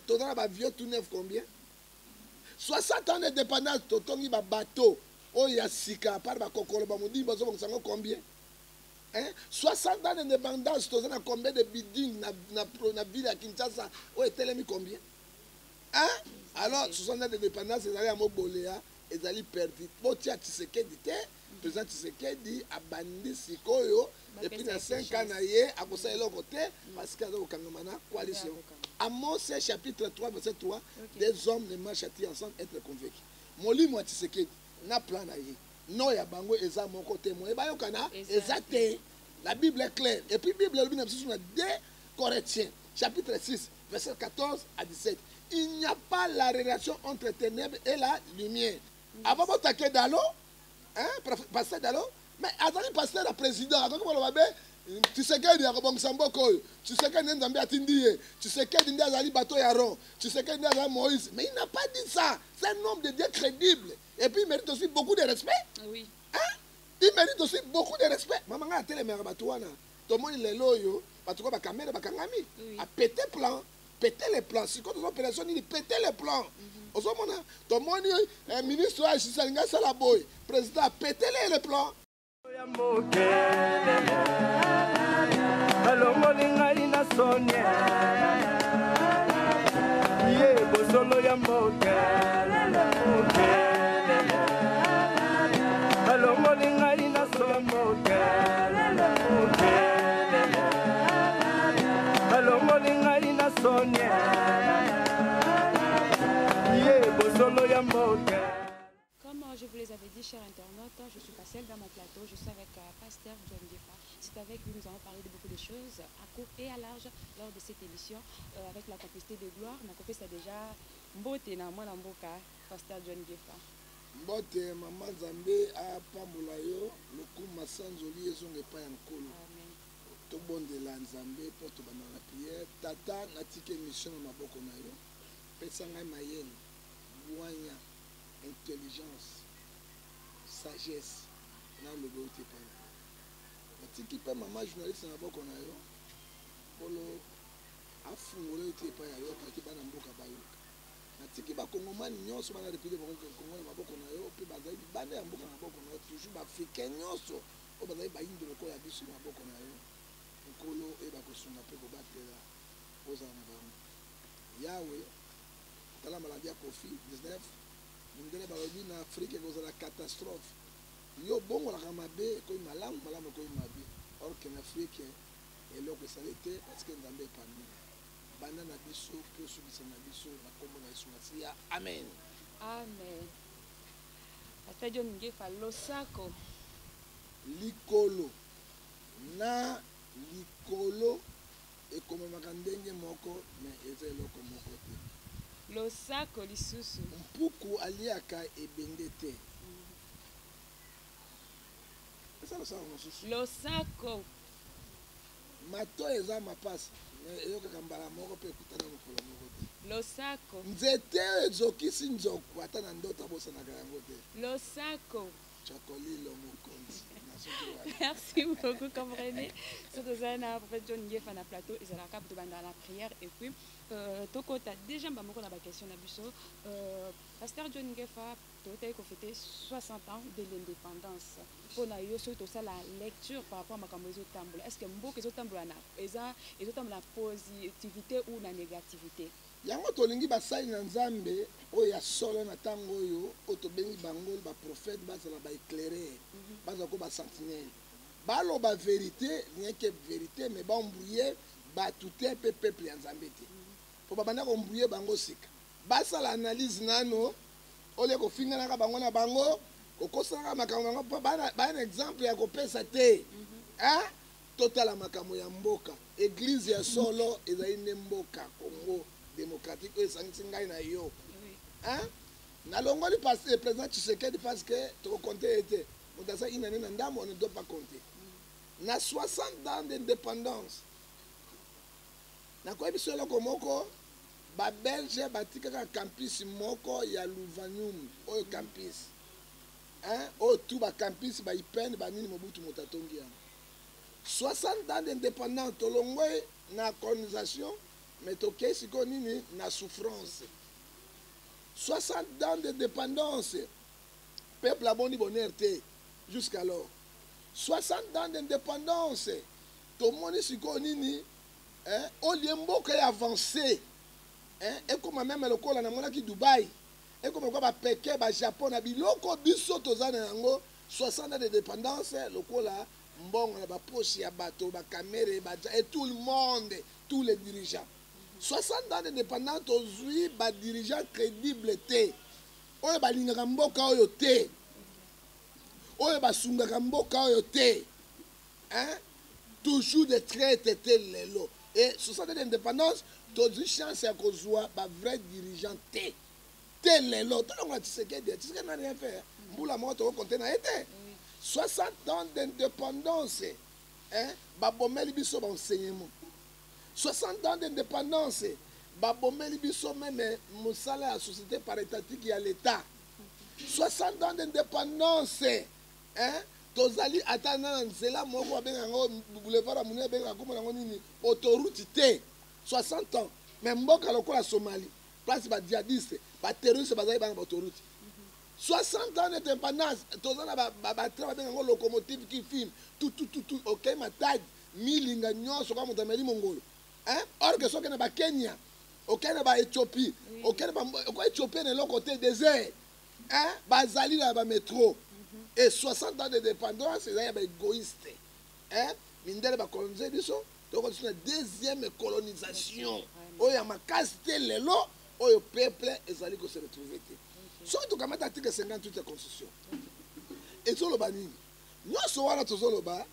Total avion tout neuf combien? 60 ans d'indépendance, totongi ba bateau. Oh yasika par ba kokolo ba modi bazo bonsango combien? Hein? 60 ans d'indépendance, total na combien de buildings na ville à Kinshasa? Oh etelemi combien? Hein? Alors 60 ans d'indépendance, ils allaient à Moboléa, ils allaient perdre. Bon tiens Tshisekedi te, président Tshisekedi a bandi sikoyo et puis dans 5 ans à cause de l'autre côté parce qu'il y a au Kangamana coalition. Amos chapitre 3 verset 3, des hommes ne marchent ensemble être convaincus. Moli moi Tshisekedi na plan na ye. Non ya bango eza mon côté moi ba yokana ezate. La Bible est claire et puis Bible le sur 2 Corinthiens chapitre 6 verset 14 à 17. Il n'y a pas la relation entre ténèbres et la lumière. Avant de t'attaquer dans l'eau, hein, pasteur dans l'eau, mais attendez, pasteur, le président, tu sais qu'il y a un bon samboko, tu sais qu'il y a un Zambie, tu sais qu'il y a un bateau Yaron, tu sais qu'il y a un Moïse, mais il n'a pas dit ça. C'est un homme de Dieu crédible. Et puis il mérite aussi beaucoup de respect. Oui. Hein? Il mérite aussi beaucoup de respect. Maman a télé mère batouana. Tout le monde il est loyo, batouko ba caméra ba kangami. A pété plan. Péter les plans. Si quand on opération, il péter les plans. Au moment là, tout le monde, un ministre, président, péter les plans. Comme je vous les avais dit, chers internautes, je suis pas seule dans mon plateau, je suis avec Pasteur John Gefa. C'est avec lui que nous allons parler de beaucoup de choses à court et à large lors de cette émission avec la complicité de gloire. Ma copine c'est déjà Mbote na mwana mboka, Pasteur John Gefa. Mbote maman Zambé a pambola yo lokuma sanzoli ezonge pa ya nkolo. Amen. To bondela Nzambe po to bana la prière. Tata natike mission na maboko na yo. Pesa ngai mayeni, bwanya, intelligence, sagesse na lobo te pa. Natiki pa maman journaliste na maboko na yo. Polo afungolo te pa ya yo paki bana mboka bayoka. Natiki ba kongomani nyonso bana république Congo na maboko na yo pe bazali bana ya mboka na maboko na yo toujours ba africain nyonso o bazali ba indolo ko ya biso na maboko na yo. Nkolo e ba kosunga pe ko batela oza na bango. Yahweh tala maladie ya Covid-19 ndele balobi na Afrique ekozala catastrophe. Yo bongo la mabe ko malamu ko mabe. Or que na Afrique eloko esali te parce que Nzambe epambi. Bana na biso pe osukisa na biso na kombo na Yesu Masiya. Amen. Amen. Pasteur John Gefa losako likolo na likolo ekomemaka ndenge moko me eza eloko moko te. Losako lisusu mpuku aliaka ebende te. Eza losako mosusu. Losako mato eza mapasi eyokaka mbala moko mpe ekutana mokolo moko te. losako nzete ezokisi nzoku ata na ndoto abosanaka yango te. losako chokolilo mokonzi. Merci beaucoup, comprenez. C'est un prophète John Gefa na plateau, ils ont la cap de la prière et puis Toko t'as déjà ma question na biso. Pasteur John Gefa, tu as fêté 60 ans de l'indépendance. Pour na yo surtout ça la lecture par rapport à ma camozo tambola. Est-ce que mboka zo tambola na eza ezo tambola positivité ou la négativité? Yango tolingi basali na Nzambe oya solo na tango oyo otobengi bango ba prophète bazala ba éclairer bazala ko ba sentinelle balo ba vérité rien que vérité mais ba embrouiller ba tout un peuple ya Nzambe te po ba bana ko embrouiller bango sika basala analyse nano ole ko fingana ka bango na bango ko kosala makambo bango ba un exemple ya ko pesa te hein totala makambo ya mboka église ya solo ezali ne mboka Congo démocratique et sangai na yo hein na longoli passer président Tshisekedi parce que to compter était on dans ça une année ndamo on ne doit pas compter na 60 ans d'indépendance na ko biso loko moko ba belge batika campus moko ya Louvanium o campus hein o tout ba campus ba ipene ba nini mobutu motatongi 60 ans d'indépendance tolongwe na colonisation mais toke siko nini na souffrance 60 ans de dépendance peuple aboni bonheur te jusqu'alors 60 ans d'indépendance tomoni siko nini olie mboka ya avancé ekoma même lokola namonaki Dubaï ekoma lokola bapeke bajapon na biloko biso toza na yango 60 ans de dépendance lokola mbongo na bapoche ya bato bakamere et tout le monde tous les dirigeants 60 ans de dépendance tozwi badirigeant crédible te oyo balingaka mboka oyo te oyo basungaka mboka oyo te toujours de traite te lelo et 60 ans d'indépendance tozwi chance ya kozwa bavrai dirigeant te te lelo tolongola Tshisekedi na rien faire mbula moko tokokonte na ye te 60 ans d'indépendance babomeli biso baenseignement 60 ans d'indépendance babomeli biso meme mosala ya société paritatique ya l'état 60 ans d'indépendance tozali ata na nzela moko babengaka yango boulevard ya monene abengaka kombo nango nini autoroute te 60 ans mais mboka lokola Somalie place bajihadiste baterroriste bazali bana baautoroute 60 ans d'indépendance toza na batrain babengaka yango locomotive qui filme tout okei matadi milinga nyonso kaka moto ameli mongolo or ke soki na bakenya okei na baéthiopie okei na éthiopie na eloko te désert bazali na bamétro et 60 ans de dépendance ezali ya baégoïste mindele bacolonise biso tokotisu na deuxième colonisation oyo ya makasi te lelo oyo peuple ezali kose retrouve te soki tokamata article 58 ya constitution ezoloba nini nyonso wana tozoloba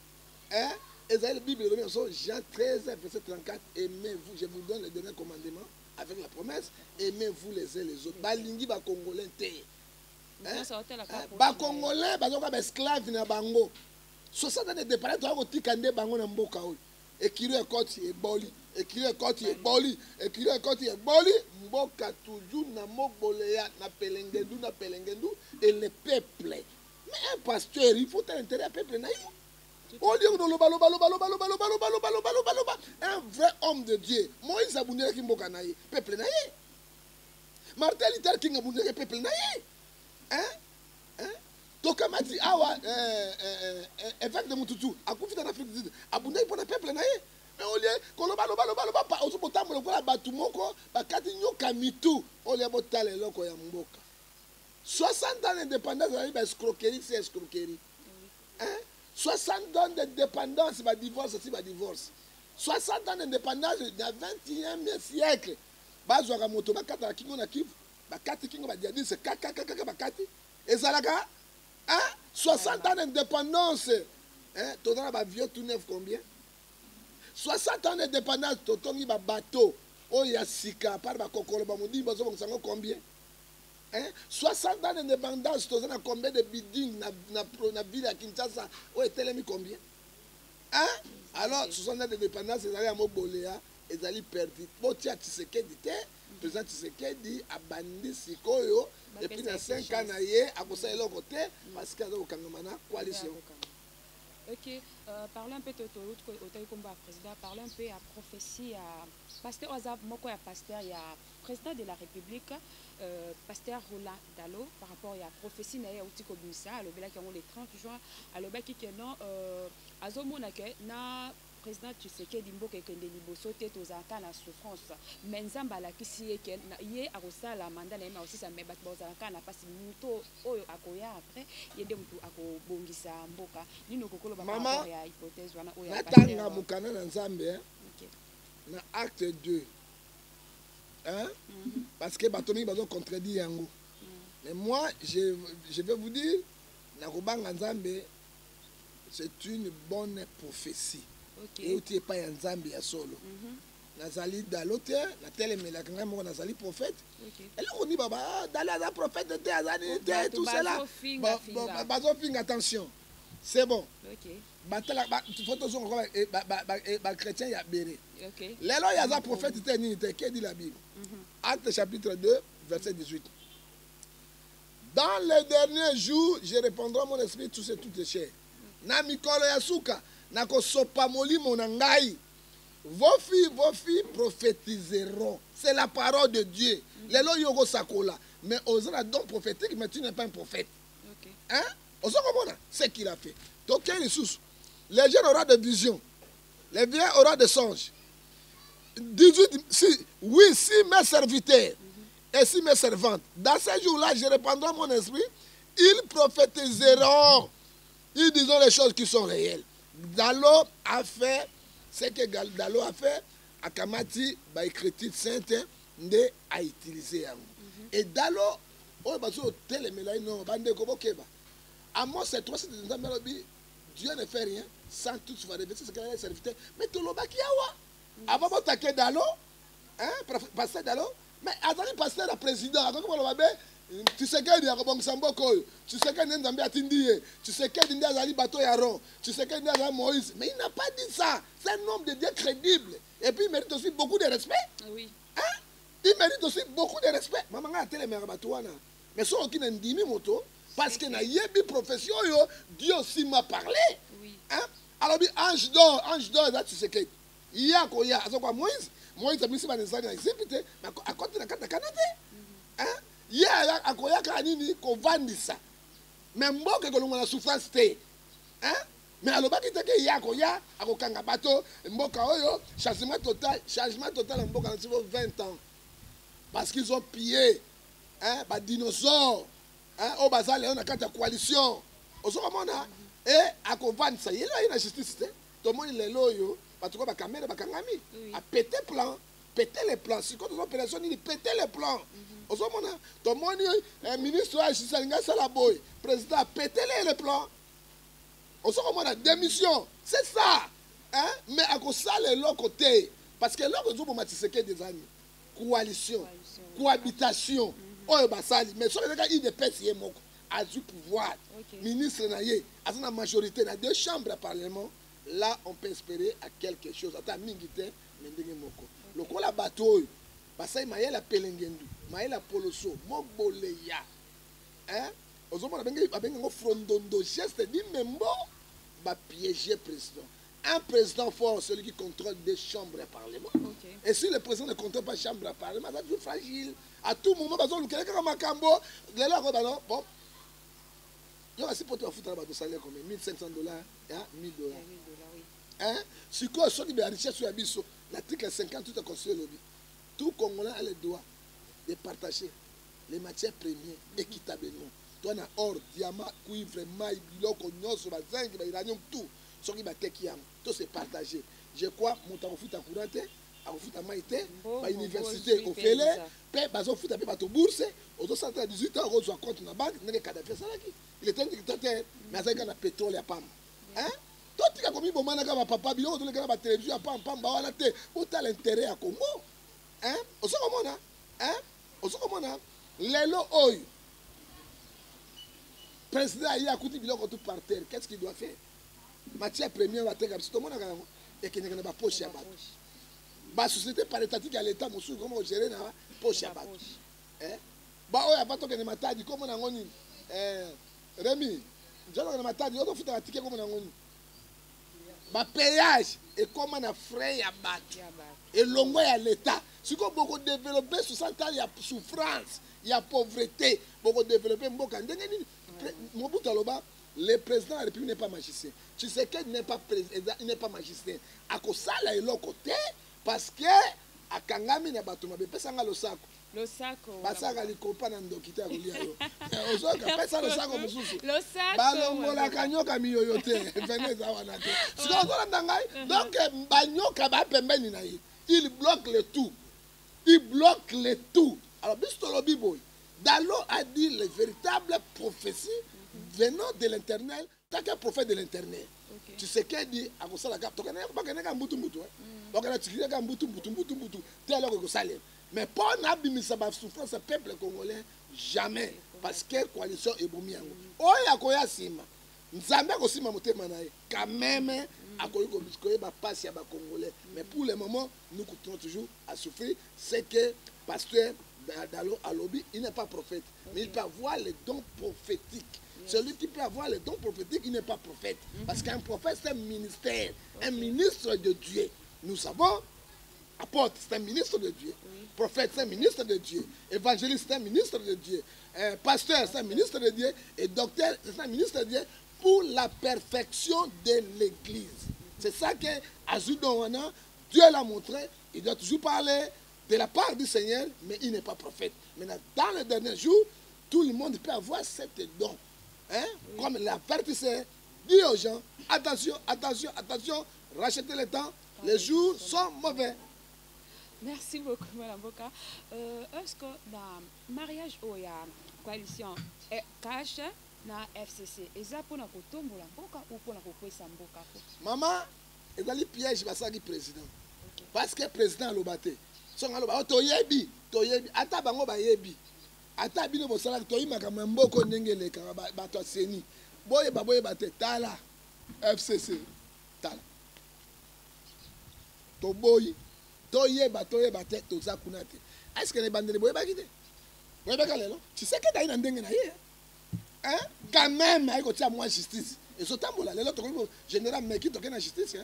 ezali bible elobi nyonso Jean 13 verset 34 aimez-vous je vous donne le dernier commandement avec la promesse aimez-vous les uns les autres balingi bakongolais te bakongolais bazoka baesclave na bango 60 ans de dépendance toza kotika nde bango na mboka oyo ekiri ekoti eboli ekiri ekoti eboli ekiri ekoti eboli mboka toujours na moboleya na pelengendu et le peuple mais un pasteur il faut l'intérêt à peuple na yo au lieu de loba un vrai homme de Dieu Moïse abundelaki mboka na ye peuple na ye Martin Luther King abundelaki peuple na ye tokamati awa évêque de Mututu akufita na Afrique du Sud abundaki mpona peuple na ye mais au lieu koloba ozo botambola lokola bato moko bakati nyoka mitu au lieu botala eloko ya mboka 60 ans d'indépendance ezali baescroquerie si escroquerie 60 ans d'indépendance badivorce si badivorce 60 ans d'indépendance na 21e siècle bazwaka moto bakataka kingo na Kivu bakati kingo badiadise kaka bakati ezalaka 60 ans d'indépendance toza na bavieux tout neuf combien 60 ans d'indépendance totongi babateau oyo ya sika par bakokolo bamodimi bazobongisa yango combien 60 ans d'indépendance toza na combien de building na ville ya Kinshasa oyo etelemi combien alors 60 ans d'indépendance ezali ya moboleya ezali perdu botia Tshisekedi te président Tshisekedi abandi sikoyo epuis na 5 ans na ye akosala eloko te parce que aza kokangama na coalition. Ok, parlons un peu de combat président, parlons un peu à prophétie, à pasteur Azab Moko, à pasteur, il y a président de la République, pasteur Roland Dalo, par rapport à la prophétie, il y a aussi comme ça, le le 30 juin, à l'obéki que non, Azomonake, na président Tshisekedi Mboka ekende liboso te tozalaka na souffrance mais nzambe alakisi ye ke ye akosala mandat na ye aussi ça mais bato bazalaka na pasi moto oyo akoya après ye nde motu akobongisa mboka nini okokoloba par rapport ya hypothèse wana oyo natanga mokanda na nzambe na acte 2 parce que bato mingi bazo contredire yango mais moi je vais vous dire nakobanga nzambe c'est une bonne prophétie. Et tu n'es pas un Zambi à solo. Nazali Dalote, na telemelaka ngai moko nazali prophète. Et là on dit baba Dala prophète de Azali tout cela. Bazo finga attention. C'est bon. OK. Batala photo sont ba chrétien ya béré. OK. Lelo ya za prophète te nini te qui dit la Bible. Acte chapitre 2 verset 18. Dans les derniers jours, je répandrai mon esprit toutes les chairs. Na mikolo ya suka nako sopa molimo na ngai vos filles prophétiseront. C'est la parole de Dieu. Les lois yogo sakola. Mais aux un don prophétique, mais tu n'es pas un prophète. Ok. Hein? C'est ce qu'il a fait. Donc, quelle ressource? Les jeunes auront des visions. Les vieux auront des songes. 18, si mes serviteurs et si mes servantes, dans ces jours-là, je répandrai mon esprit, ils prophétiseront. Ils diront les choses qui sont réelles. Dalo a fait ce que Dalo a fait. Akamati, écriture sainte, a utilisé. Et Dalo, à moi, c'est toi, Dieu ne fait rien sans tout se faire révéler. C'est qu'un serviteur. Mais tout le monde qui a avant de t'attaquer Dalo, hein, pasteur Dalo, mais attendez, pasteur le président, tu sais qu'il y a un Samboko, tu sais qu'il y a un Tindie, tu sais qu'il y a un bateau Yaron, tu sais qu'il y a un Moïse. Mais il n'a pas dit ça. C'est un homme de Dieu crédible. Et puis il mérite aussi beaucoup de respect. Oui. Hein? Il mérite aussi beaucoup de respect. Maman a télé mais ce qui n'a dit moto, parce que na yebi profession yo, Dieu aussi m'a parlé. Oui. Hein? Alors ange d'or, là tu sais que il y a quoi, Moïse a mis ça dans les années, mais à côté de la Canada. Hein? Il y a à quoi kanini ko vandisa. Mais mboke ko longa la souffrance té. Hein? Mais alors ba kitake ya ko ya akokanga bato mboka oyo changement total en mboka na 20 ans. Parce qu'ils ont pillé hein ba dinosaures. Hein, au bazar on a quatre coalition. Et à Kovan ça y est là il y a justice. Tout le monde il est là yo, parce que ba caméra ba kangami. A péter plan, péter les plans. Si quand on opération il péter les plans. Tout le monde ministre a Chisalinga Salaboy, président a péter les plans. On se comment la démission, c'est ça. Hein, mais à cause ça les l'autre côté parce que là vous avez matisséqué des années. Coalition, cohabitation. Oh, basali, mais sur les gars, il dépêche a du pouvoir. Ministre naye, à la majorité, dans deux chambres de parlement, là, on peut espérer à quelque chose. Attends, mingite, mendenge moko. Le coup la bateau, basai maye la pelengendu, maye la poloso, moboleya. Hein? Aux hommes, on a un frondondo geste, dit même bon, va piéger président. Un président fort, celui qui contrôle des chambres de parlement. Et si le président ne contrôle pas la chambre de parlement, ça devient fragile. À tout moment, parce que le Québec a un cambo, les là, bon, il y a aussi pour toi foutre de salaire comme $1 500, $1 000. Hein? Si quoi, soit il y a richesse sur l'abysse, l'article 50, tout est construit lobby. Tout Congolais a le droit de partager les matières premières équitablement. Toi, on a or, diamant, cuivre, maille, biloko, nyos, zinc, uranium, tout. Ce qui va tout c'est partagé. Je crois, mon temps au foot à courante, à foot à maïté, à l'université, au félé, paix, bazo foot à paix, bourse, aux 18 ans, aux compte dans la banque, n'a qu'à faire ça. Il est un dictateur, mais avec un pétrole à PAM. Hein? Toi, tu as commis mon manaka, papa, bio, tu as la télévision à PAM, PAM, bawana, où tu as l'intérêt à Congo. Hein? Au second moment, hein? Au second moment, les lots, oi. Président, il y a coûté biloko tout par terre. Qu'est-ce qu'il doit faire? Matière première va être comme si tout le monde a et qu'il n'y a pas de poche à battre. La société par étatique à l'État, comment gérer la poche à battre. Bah, il n'y a pas de matadi, comme on a dit. Rémi, je ne sais pas si on a ticket comme on a dit. Bah, péage, et comme on a frais à battre. Et l'ongo à l'État. Si on a beaucoup développé, 60 ans, il y a souffrance, il y a pauvreté. Beaucoup développé, le président de la République n'est pas magicien. Tu sais qu'il n'est pas président, il n'est pas magicien. À cause ça, là, il est côté parce que à Kangami na batuma be pesa nga losako. Losako. Basaka likopa na ndokita ya kolia yo. Ozoka pesa losako mususu. Losako. Balongola kanyoka miyoyo te. Veneza wana te. Siko ozolanda ngai. Donc banyoka ba pembeni na ye. Il bloque le tout. Il bloque le tout. Alors bisto lobi boy. Dalo a dit les véritables prophéties venant de l'internel, tant qu'un prophète de l'internel. Tu sais qu'elle dit, à cause de la carte, tu connais pas qu'elle est un bouton bouton. Donc elle a tiré un bouton bouton. Tel que ça l'est. Mais pas un abîme sa souffrance au peuple congolais, jamais. Parce que coalition est bon. Oh, il y a quoi sima. Nzambe aussi ma moté manaï. Quand même, à quoi il va passer à Congolais. Mais pour le moment, nous continuons toujours à souffrir. C'est que pasteur Dalo Alobi, il n'est pas prophète, mais il peut avoir les dons prophétiques. Celui qui peut avoir les dons prophétiques, il n'est pas prophète. Parce qu'un prophète, c'est un ministère, un ministre de Dieu. Nous savons, apôtre, c'est un ministre de Dieu. Prophète, c'est un ministre de Dieu. Évangéliste, c'est un ministre de Dieu. Pasteur, c'est un ministre de Dieu. Et docteur, c'est un ministre de Dieu pour la perfection de l'Église. C'est ça que Azudouana, Dieu l'a montré. Il doit toujours parler de la part du Seigneur, mais il n'est pas prophète. Maintenant, dans les derniers jours, tout le monde peut avoir cette don. Hein? Comme la perte, dit aux gens, attention, attention, attention, rachetez le temps, les jours sont mauvais. Merci beaucoup, Mme Boka. Est-ce que dans le mariage où il y a une coalition cash na FCC, est-ce pour la kotombola mboka ou pour la kokwesa mboka? Maman, il y a des pièges qui président. Parce que le président a lobaté. Son aloba, toyebi, toyebi, ata bango ba yebi. Ata bino bo sala toyi makama mboko ndengele ka ba to seni. Boye bate tala FCC tala. To boyi toyeba te to za kunate. Est-ce que les bandele boye ba kite? Boye ba kalelo. Tu sais que daina ndenge na ye. Hein? Quand même, il y a moins justice. Et ce temps-là, les autres général Meki toke na justice.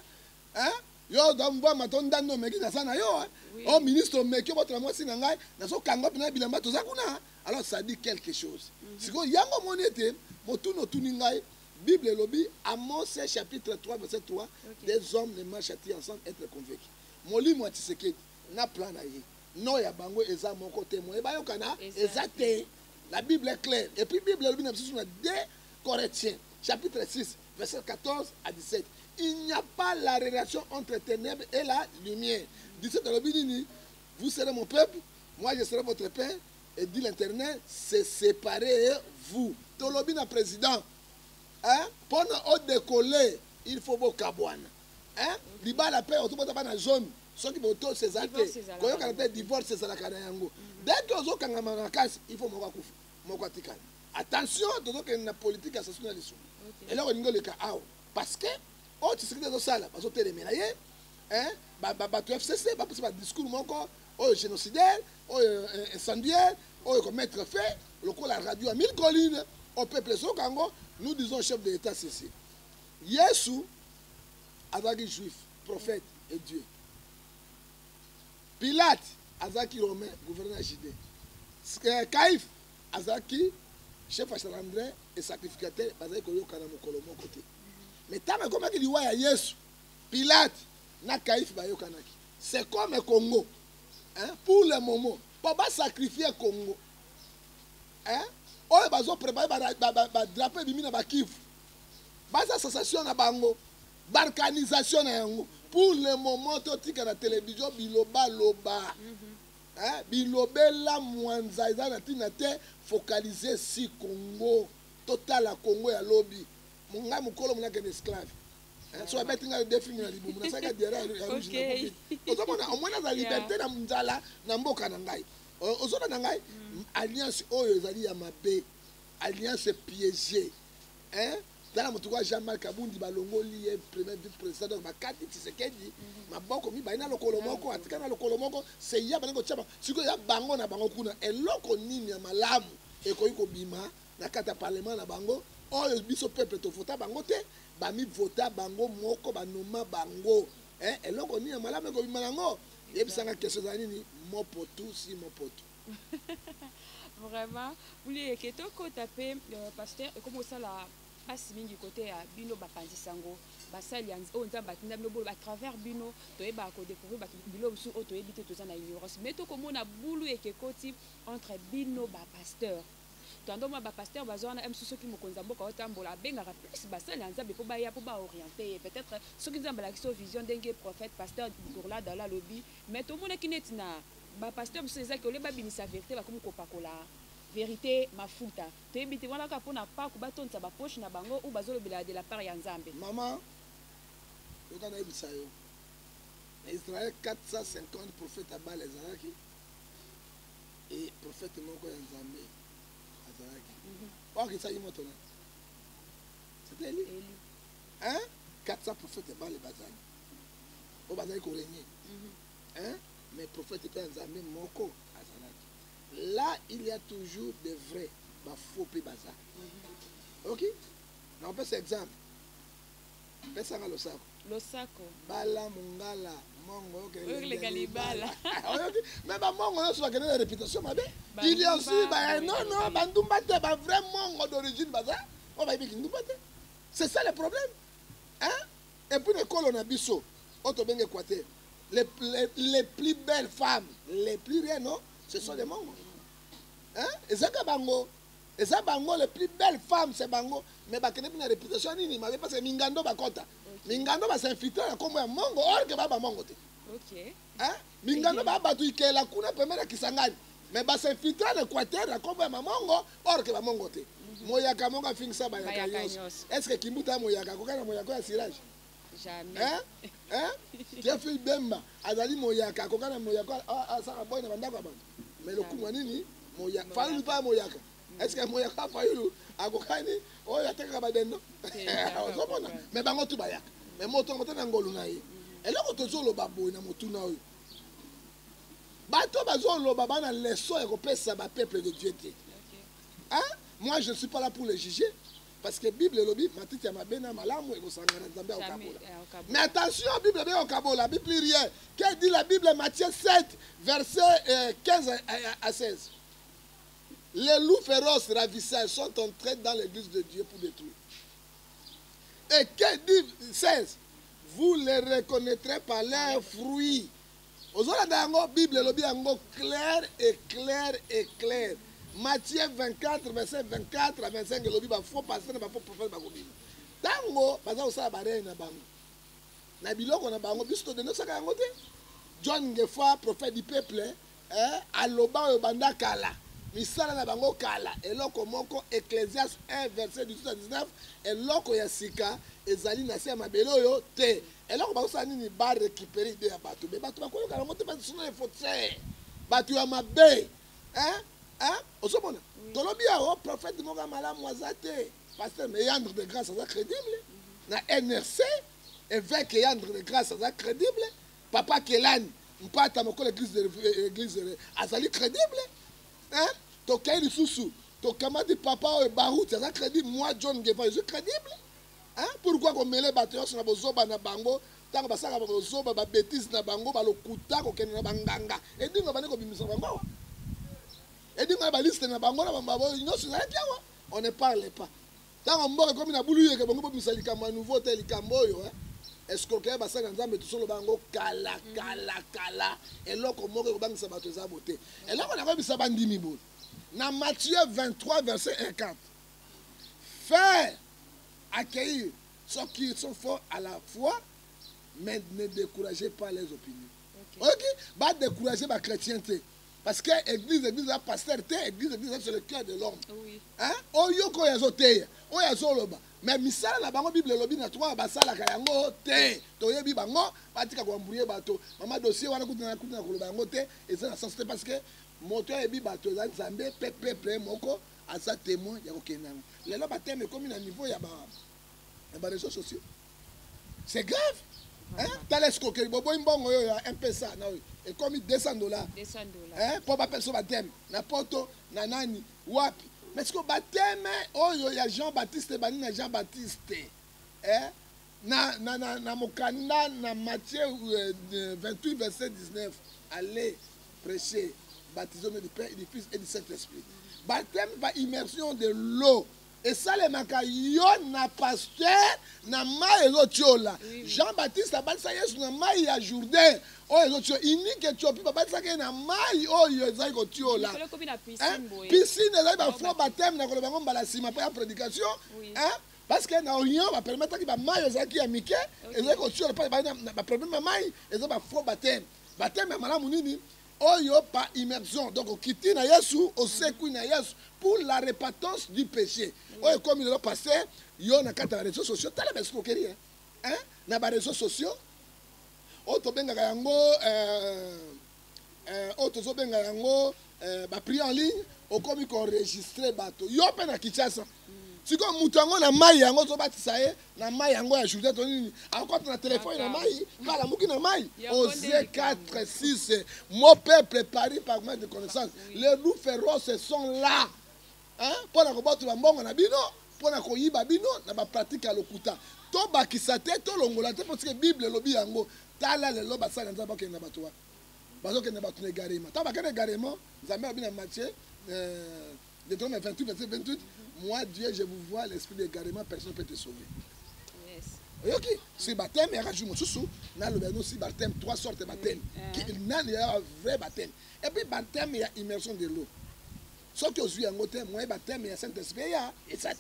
Hein? Yo donc voir maton dano Meki na sana yo. Oh ministre Meki votre moi sinangai na so kanga pina bilamba to za kuna. Alors ça dit quelque chose. Si ko yango monete motuno tuningai Bible lobby Amos chapitre 3 verset 3 des hommes ne marchent ensemble être convaincus. Moli moi tiseke na plan na ye. No ya bango eza moko témoin ba yo kana exacté. La Bible est claire. Et puis la Bible lobby na biso na 2 Corinthiens chapitre 6 verset 14 à 17. Il n'y a pas la relation entre ténèbres et la lumière. 17 lobby vous serez mon peuple, moi je serai votre père. Et dit l'Internet, c'est séparer vous. Tolobi na président. Hein? Pendant décoller, il faut vos cabouanes. Hein? Liba la paix, on ne peut pas dans la zone. Ceux qui vont tous ces actes, quand on a divorce, c'est la canne. Dès que vous avez un casse, il faut m'en attention, tout ce qui est la politique assassinale. Et là, on a le cas. Parce que, oh, tu sais que c'est ça, parce que tu es les médaillés. Hein? Tu FCC, parce que discours encore. Oh, génocidaire, oh, incendiaire, oh, commettre fait, le coup la radio à 1000 collines, au peuple Sokango, nous disons chef de l'État ceci. Yesu, Azaki juif, prophète et Dieu. Pilate, Azaki romain, gouverneur judée. Caïphe, Azaki, chef achalandrin et sacrificateur, Azaki Koyo Kanamo Kolomo côté. Mais tant que comme il dit à Yesu, Pilate, na Caïphe Bayo Kanaki. C'est comme le Congo. Hein? Pour le moment, pour pas sacrifier le Congo. Hein? On va préparer le drapeau de la Kivu. Bas association na bango, balkanisation na yango. Pour le moment, tu as la télévision biloba loba. Hein? Bilobela mwanza eza na tina te focaliser si Congo. Total la Congo ya lobby. Munga mukolo muna ken esclave. So I bet nga defi na libumu na saka diara ya rouge na kofi. Au moins la liberté na mzala na mboka na ngai. Ozona na ngai alliance oyo ezali ya mabe. Alliance piégée. Hein? Dans la motuka Jean-Marc Kabundi balongoli e premier vice-président donc bakati Tshisekedi maboko mi baina lokolo moko atikana lokolo moko se ya bango tshaba siko ya bango na bango kuna eloko nini ya malamu ekoyi ko bima na kata parlement na bango oyo biso peuple to vota bango te bami vota bango moko banoma bango hein eloko nini ya malamu ko bima nango yebisanga question za nini mopotu si mopotu. Vraiment vous les que to taper pasteur et comme ça la passe mingi côté à bino bapanzi sango basali on za batinda bino à travers bino to eba ko découvrir ba bilo su auto éviter tout ça na ignorance mais to comme on a boulu et que koti entre bino ba pasteur tando ma ba pasteur bazona em ceux qui mo konza mboka otambola benga plus basali nzambe po ba ya po ba orienter peut-être ceux qui nzamba la vision dengue prophète pasteur gourla dans la lobby mais to mona kinetina ba pasteur c'est ça que le ba binisa vérité ba comme kopakola vérité mafuta toyebite wana kaka mpona paku batonisa bapoche na bango ou bazolobela de la part ya nzambe. Maman yoka nayebisa yo na Israël 450 prophètes abal ezalaki et prophète moko ya nzambe azalaki wakisaki moto na c'était Eli. Hein? 400 prophètes abal bazali oyo bazali korégner hein? Mais prophète mpe ya nzambe moko azalaki. Là, il y a toujours des vrais, faux et bazar. Ok? On peut cet exemple. Pensez à l'osako. L'osako. Bala, Mongala, Mongo, ok. Les Galibala. Mais Mongo, on a une réputation, ma belle. Il y a aussi, non, Bandumbate, vrai Mongo d'origine, on va dire Bandumbate. C'est ça le problème. Hein? Et puis les colons à Bissau, Otobeng Équateur, les plus belles femmes, les plus rien, non? Ce sont des Mongos. Hein? Et ça, Bango. Et ça, Bango, les plus belles femmes, c'est Bango. Mais il y a une réputation, parce que Mingando Bakota. Mingando va s'infiltrer comme un Mongo, or que Baba Mongo. Ok. Hein? Mingando Baba tu que la kuna première qui s'engage. Mais va s'infiltrer en Équateur comme un Mongo, or que Baba Mongo. Moyaka Monga fixa Bayaka. Est-ce que Kimbuta Moyaka, Kokana Moyaka à Sirage? Jamais. Hein? Tu as fait Bemba, Azali Moyaka, Kokana Moyaka, Sarah Boy, mais le coup, Manini, Moyaka, Fallu pas Moyaka. Est-ce que Moyaka Fallu, Agokani, oh, il y a un cabadeno? Mais Bango tu Bayak. Mais Moto Ngolunaï. Et là, on te dit le babou, il y a Motuna. Bato Bazo, le babana, les soins européens, ça va peuple de Dieu. Hein? Moi, je ne suis pas là pour les juger. Parce que la Bible est lobby, mais attention, la Bible est au Kabola. La Bible rien. Qu'est-ce dit la Bible, Matthieu 7, verset 15 à 16? Les loups féroces ravisseurs sont entrés dans l'église de Dieu pour détruire. Et qu'est-ce dit 16? Vous les reconnaîtrez par leurs fruits. Aux autres, la Bible est lobby clair et clair et clair. Matthieu 24, verset 24 à 25, il y a faux pasteur, faux prophète. Tango, baza osala baré na bango. Na biloko na bango, biso de nosaka yango te. John Ngefa, prophète du peuple, aloba oyo banda kala. Misala na bango kala. Eloko moko Ecclésiaste 1, verset 18 à 19, eloko ya sika ezali na se ya mabele oyo te. Eloko bakosala nini ba récupérer de ya bato. Mais bato bakoyoka yango te parce que sinon il faut te. Bato ya mabe. Hein? Hein? Osomona. Tolobi ya prophète moka malamu azate. Pasteur Méandre de grâce ça crédible. Na NRC évêque Méandre de grâce ça crédible. Papa Kelani mpata moko l'église azali crédible. Hein? Tokai lisusu. Tokamati papa Barut ça crédible. Moi John Ngefa je suis crédible. Hein? Pourquoi qu'on mêle bateau sur na bozoba na bango tango basaka bozoba ba bêtise na bango ba lokuta ko kene na banganga. Et dingo bane ko bimisa bango. Et dit, on ne parle pas. Tant on mort comme une aboulou, que bon, comme ça, il nouveau tel, il camboyo, est-ce que quelqu'un va s'en mais tout le bango, kala, et là, comme mort, comme ça va te saboter. Et là, on a vu ça, bandimi boule. Dans Matthieu 23, verset 1, 4. Faire accueillir ceux qui sont forts à la foi, mais ne découragez pas les opinions. Ok? Pas décourager ma chrétienté. Parce que l'église, la pasteur, l'église, c'est le cœur de l'homme. Oui. Hein? Oyo ko yazote, oyo yazoloba. Mais misala la bango Bible lobi na toi basala ka yango te. Toyebi bango batika ko embrouiller bato. Mama dossier wana kutina koloba yango te et ça sens parce que moto yebi bato za Nzambe peuple moko asa témoin ya ko kenanga. Lelo bateme comme na niveau ya ba réseaux sociaux. C'est grave. Hein? T'as l'escroquerie. Bobo imbongo yo ya M-Pesa na et comme $200. Hein? Pour pas personne baptême. N'importe na nani wapi. Mais ce que baptême oyo ya Jean-Baptiste bani na Jean-Baptiste. Hein? Na mokanda na Matthieu 28 verset 19. Allez prêcher, baptisons du Père et du Fils et du Saint-Esprit. Baptême va immersion de l'eau. Et ça, les macaillons, na pasteur, na maï l'otiola. Jean-Baptiste a bâti ça na maï à Jourdain. Oh, l'otio, il n'y que tu as pu bâti ça na maï, oh, il y a ça otiola. Piscine, là, il va faire baptême, na kolobang on balasima après la prédication. Hein? Parce que na rien va permettre que ba maï ozaki ya mike, et ça otiola pas ba problème maï, et ça va faire baptême. Baptême malamu nini? Oyo pas immersion. Donc, on quitte na Yesu, on secoue na Yesu pour la répentance du péché. Oyo comme il est passé, yo na kata réseaux sociaux, t'as la escroquerie, hein? Na ba réseaux sociaux, o to benga yango o to zo benga yango ba prier en ligne, o comme qu'on enregistrer bato. Yo pe na Kinshasa. Si comme mutango na mai yango zo batisa ye, na mai yango ya Juda to nini. Encore na téléphone na mai, kala muki na mai. Osée 4, 6, mon peuple préparé par manque de connaissance. Les loups féroces sont là. Hein? Pour la combattre la mbongo na bino, pour la koyiba bino, na ba pratique à l'okuta. To bakisa te, to longola te, parce que Bible lobi yango. tala lelo basala nzambe bakende na bato wa bazokende na bato na égarement ntango bakende égarement nzambe abi na Matthieu Deutéronome 28 verset 28 moi Dieu je vous vois l'esprit d'égarement personne ne peut te sauver. Ok, si baptême, il y a un jour mosusu, si baptême, 3 sortes de baptême. Il y a un vrai baptême. Et puis baptême, il y a immersion de l'eau. Sauf que aujourd'hui, en côté, moi baptême, il y a Saint-Esprit, il y a et ça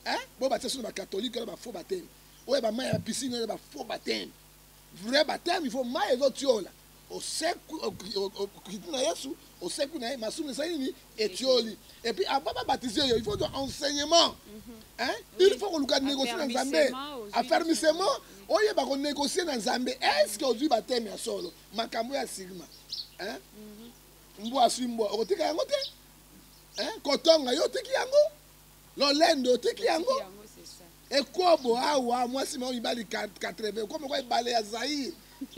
hein? Bon baptême, c'est un catholique, il y a un faux baptême. Ouais, bah il y a piscine, il y a un faux baptême. Vrai baptême, il faut mailler les autres là. Au sec, au sec, et tioli. Et puis avant de baptiser, il faut un enseignement. Hein? Il faut qu'on négocier dans Zambé. Affermissement. On y va négocier dans Zambé. Est-ce que aujourd'hui baptême est solo? Makambo ya sigma. Hein? Mboa simbo. Otiki yango te? Hein? Kotonga yo tiki yango? Lolendo tiki yango? Et kobo awa moi si moi ibali 80 comme quoi ibale ya Zaïre.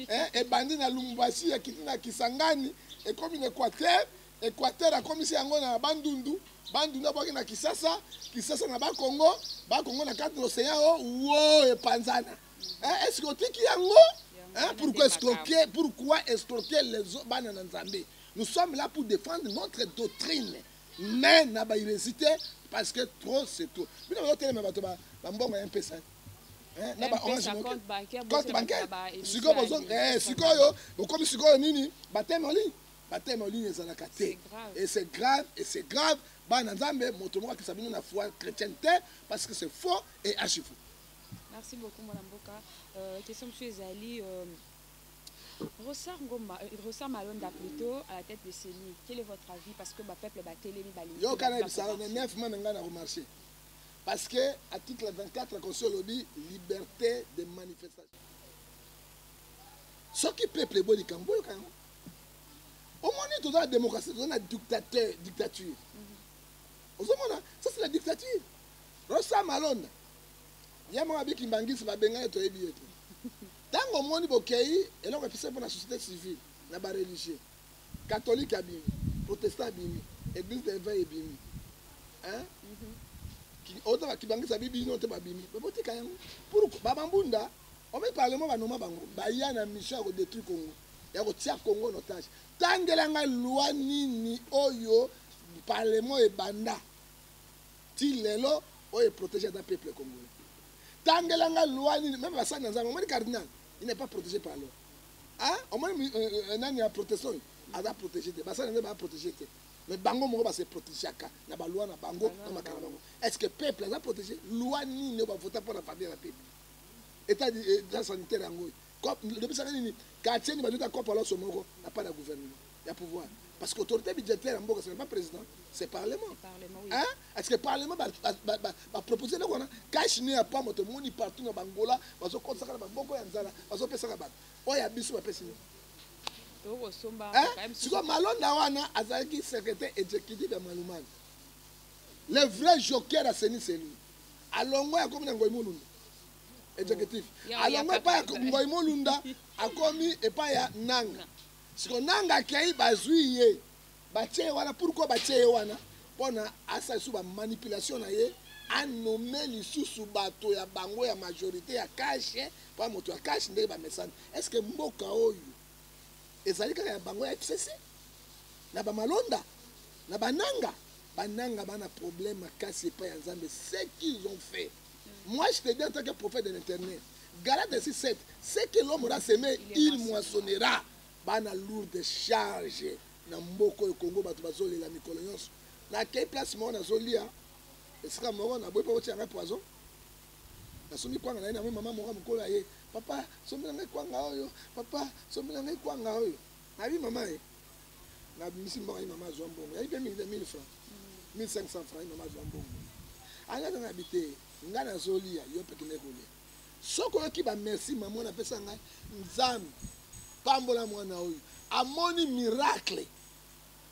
Hein? Et bandi na Lumumbashi ya kitina Kisangani et comme une Équateur a commis yango na Bandundu. Bandundu aboki na Kisasa na Congo na carte de l'océan oh et Panzana. Est-ce que tu yango? Hein? Pourquoi escroquer les autres bana na Nzambe? Nous sommes là pour défendre notre doctrine. Mais n'a pas hésité parce que trop c'est trop. Mais on va tellement ba mbongo un peu ça. Hein? N'a pas orange compte bancaire. Siko bozo sikoyo, comme sikoyo nini? Baptême en ligne. Baptême en ligne ezalaka te. Et c'est grave. Bana Nzambe moto moko ki sabino na foi chrétienté parce que c'est faux et archi faux. Merci beaucoup Madame Boka. Question monsieur Ezali Rossar Malonda plutôt à la tête de CENI. Quel est votre avis parce que ma peuple ba télémi ba li. Yo kana bisala 9 mois nga na remarché. Parce que article 24 la Constitution lobby liberté de manifestation. Ce qui peuple boni kambo yo kana. Au moins nous dans la démocratie, dans la dictature. Ça c'est la dictature. Rosa Malonda. Il y a mon ami qui m'anguisse ma benga et toi et bien. Tant au moins il bokei et là on peut pour la société civile, la barre religieux, catholique abimi, protestant abimi, église d'éveil abimi. Hein? Qui autant qui bangisa bibi non te babimi. Boti kayango. Pour babambunda, on met parlement ba noma bango. Ba ya na mission ko détruire Congo. Ya ko tia Congo en otage. Tangelanga loi nini oyo parlement et banda. Ti lelo oyo protéger d'un peuple congolais. Tangelanga loi nini même ça dans un cardinal, il n'est pas protégé par loi. Hein? Au moins un an il y a protection, a protégé. Bah ça ne va pas protéger. Mais bango moko va se protéger aka na ba loi na bango na makala bango. Est-ce que peuple a protégé? Loi nini va voter pour la famille la peuple. État sanitaire yango. Depuis ça nini quartier ni ba duka kopa lo somoko n'a pas de gouvernement. Il y a pouvoir. Parce que l'autorité budgétaire, ce n'est pas président, c'est le Parlement. Oui. Hein? Est-ce que le Parlement va proposer le Rwanda? Cash n'y a pas, mais tout le monde partout dans Bangola, parce qu'on consacre à Bango et Anzala, parce qu'on peut s'en abattre. Oh, il y a bis ou si comme Malon Dawana, Azaki, secrétaire exécutif de Malouman. Le vrai joker à Séni, c'est lui. Alors, moi, il y a comme un Ngoïmoulunda. Exécutif. Alors, moi, pas Ngoïmoulunda, a commis et pas ya Nanga. Si on a un qui bazouillé, pourquoi baché wana? Pona asa sous manipulation na ye, a nommé les sous bateau ya bango ya majorité ya cash, pas moto ya cash ndé ba message. Est-ce que mboka oyo ezali kaka ya bango ya FCC? Na ba Malonda, na bananga, bananga bana problème kasi pas ya Nzambe, ce qu'ils ont fait. Moi je te dis en tant que prophète de l'internet, Galates 6:7, ce que l'homme aura semé, il moissonnera. Bana lourde charge na mboko Congo bato bazoli la mikolo nyonso na quelle place mo na zolia esika mo na boy po tianga poison na somi kwanga na mama mo mokolo ye papa somi na kwanga oyo papa somi na kwanga oyo na bi mama e na misi mo ai mama zo mbongo ya ipe 1000 francs 1500 francs mama zo mbongo anga na habité ngana zolia yo pekine kole soko ki ba merci maman na pesa ngai Nzambe pambola mwana oyo amoni miracle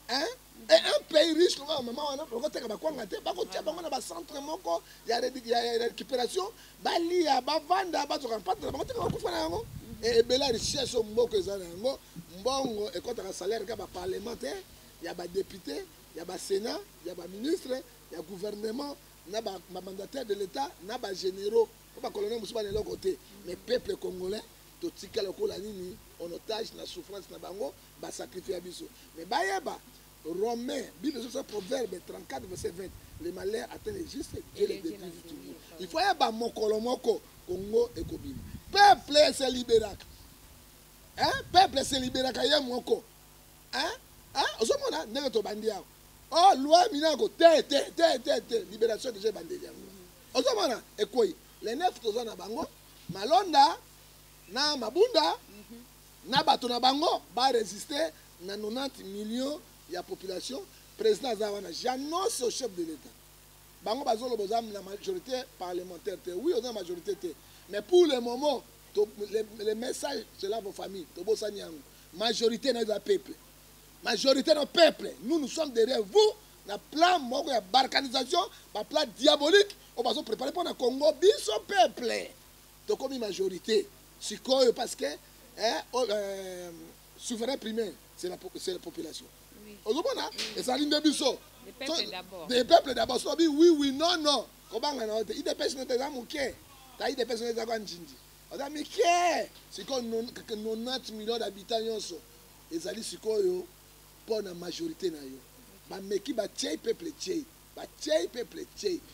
hein et un pays riche comme maman wana okoteka bakwanga te bakotia bango na ba centre moko ya récupération balia bavanda bazoka mpata bakoteka bakufa na yango et bela richesse mboko ezana yango mbongo ekotaka salaire ka ba parlementaire ya ba député ya ba sénat ya ba ministre ya gouvernement na ba mandataire de l'état na ba généraux ba colonel musuba lelo côté mais peuple congolais totika lokola nini en otage na souffrance na bango basacrifie biso mais bayeba Romain Bible c'est proverbe 34 verset 20 les malheurs atteignent les justes Dieu les délivre toujours il faut yeba mokolo moko Congo ekobima peuple se libéraka peuple se libéraka ye moko ozomona ndenge tobandi awa oh loi minako te libération déjà bandeli yango ozomona ekoi les neuf toza na bango malonda na mabunda na bato na bango ba résister na 90 millions ya population président aza wana j'annonce au chef de l'état bango bazoloba oza na majorité parlementaire te oui oza na majorité te mais pour le moment les messages cela vos familles tobosani yango majorité na za peuple majorité de peuple nous sommes derrière vous na plan moko ya balkanisation ba plan diabolique on va se préparer pour le Congo biso peuple to comme majorité sikoyo parce que souverain primaire c'est la population ozomona et ça ligne biso des peuples d'abord so oui non kobanga na il dépêche na teza muke ta il dépêche na teza kwa njinji oza mike sikoyo 90 millions d'habitants nyonso ezali sikoyo pour la majorité na yo bameki batie peuple tie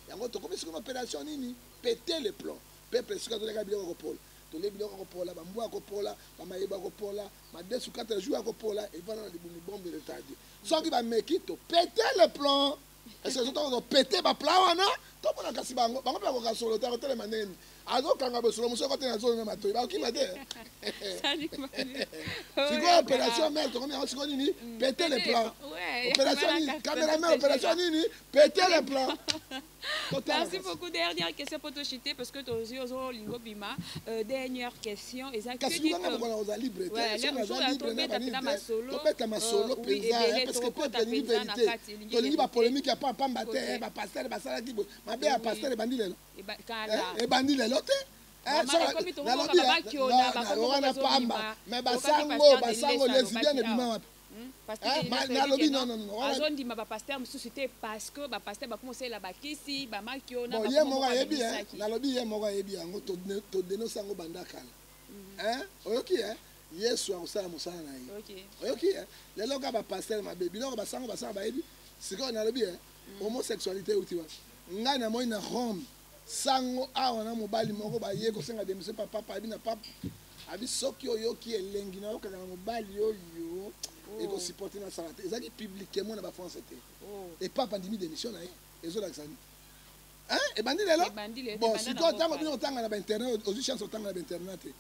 yango tokomi sikoyo opération nini péter le plan peuple sikoyo toleka biloko kopola tole biloko kopola bambu akopola bamayeba akopola madesu 4 jours akopola evana na libumu bombe de tadi soki bameki to péter le plan est-ce que to péter ba plan wana to mona kasi bango ba ko solo ta tele maneni azokanga besolo musoko te na zone na matoi ba okima te sikoyo opération mère tokomi yango sikoyo nini péter le plan opération nini caméraman opération nini péter le plan. Merci beaucoup. Dernière question pour te chuter parce que tu as lingo bima. Dernière question. Exactement. Parce que nous sommes libres. Ouais, les gens sont tombés dans ma solo. Tombés ma solo président parce que peuple ni vérité. To lingi ba polémique ya pas mbaté ba pasteur ba sala ki ma be pasteur bandi lelo. E bandi lelo te. Mais basango lesbienne bima wapi? azondima bapasteur mosusu te parce que bapasteur bakomosala bakisi bamaki yo ye moko ayebi nalobi ye moko ayebi yango todenosa yango banda kala oyoki yesu akosala mosala na ye oyoki lelo ka bapasteur mabe biloko basango basala bayebi sikoyo nalobi homosexualité euti wapi ngai namoi na Rome sango awa na mobali moko baye kosenga demise papa abi na papa abi soki oyoki elengi na okaka na mobali oyo ekosupporte na sala te ezalaki publiquement na bafrance te epapa andimi démission na ye ezolakisa ni ebandi lelo bon sikoyo ntango bino otanga na bainternat ozwi chance otanga na bainternat te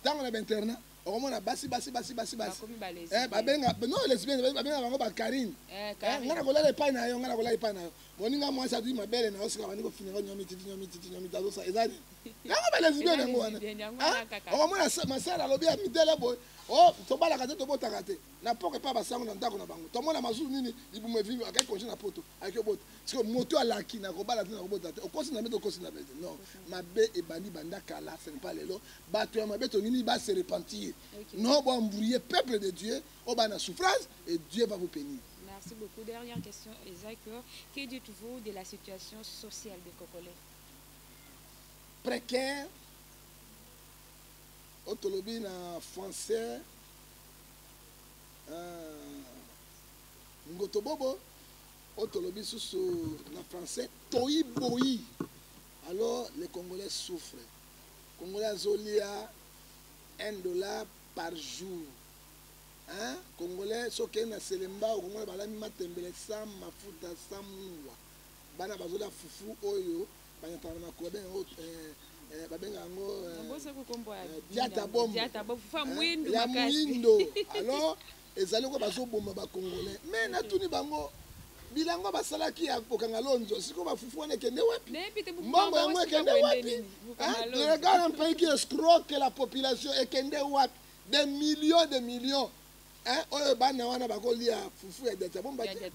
ntango na bainternat okomona basi babenga non lesbienne babenga bango bakarine nga na kolala epai na yo nga na kolala epai na yo moninga mwasi azwi mabele na yo sika bandi kofinanga nyomititi azosa ezali yango balesbienne yango wana okomona masala alobi ya midele boye tobalaka te tobotaka te na poko epa basango na ndako na bango tomona mazulu nini libumu evi akai konge na poto ayaki obota siko moto alaki na kobala te na kobota te okosi na mbe tokosi na bete non mabe ebandi banda kala ce n'est pas lelo bato ya mabe tonini ba se repentir non bon embrouiller peuple de Dieu au bas na souffrance et Dieu va vous bénir. Merci beaucoup. Dernière question, Isaac. Que dites-vous de la situation sociale des Congolais? Précaire. Otolobi na français ngotobobo otolobi susu na français toi boyi. Alors les Congolais souffrent. Les Congolais azolia $1 par jour. Hein? Congolais soki na selemba Congolais balami matembele sans mafuta sans mwa bana bazola fufu oyo banyatana na kobe babenga yango diata bombo ya mwindo. Alors ezali ko bazoboma ba Congolais mais natuni bango bilango basalaki ya kokanga lonzo siko bafufu wana kende wapi mbongo yango ekende wapi? Regarde un pays qui escroque la population ekende wapi? Des millions oyo bana wana bakolia fufu ya diata bomba te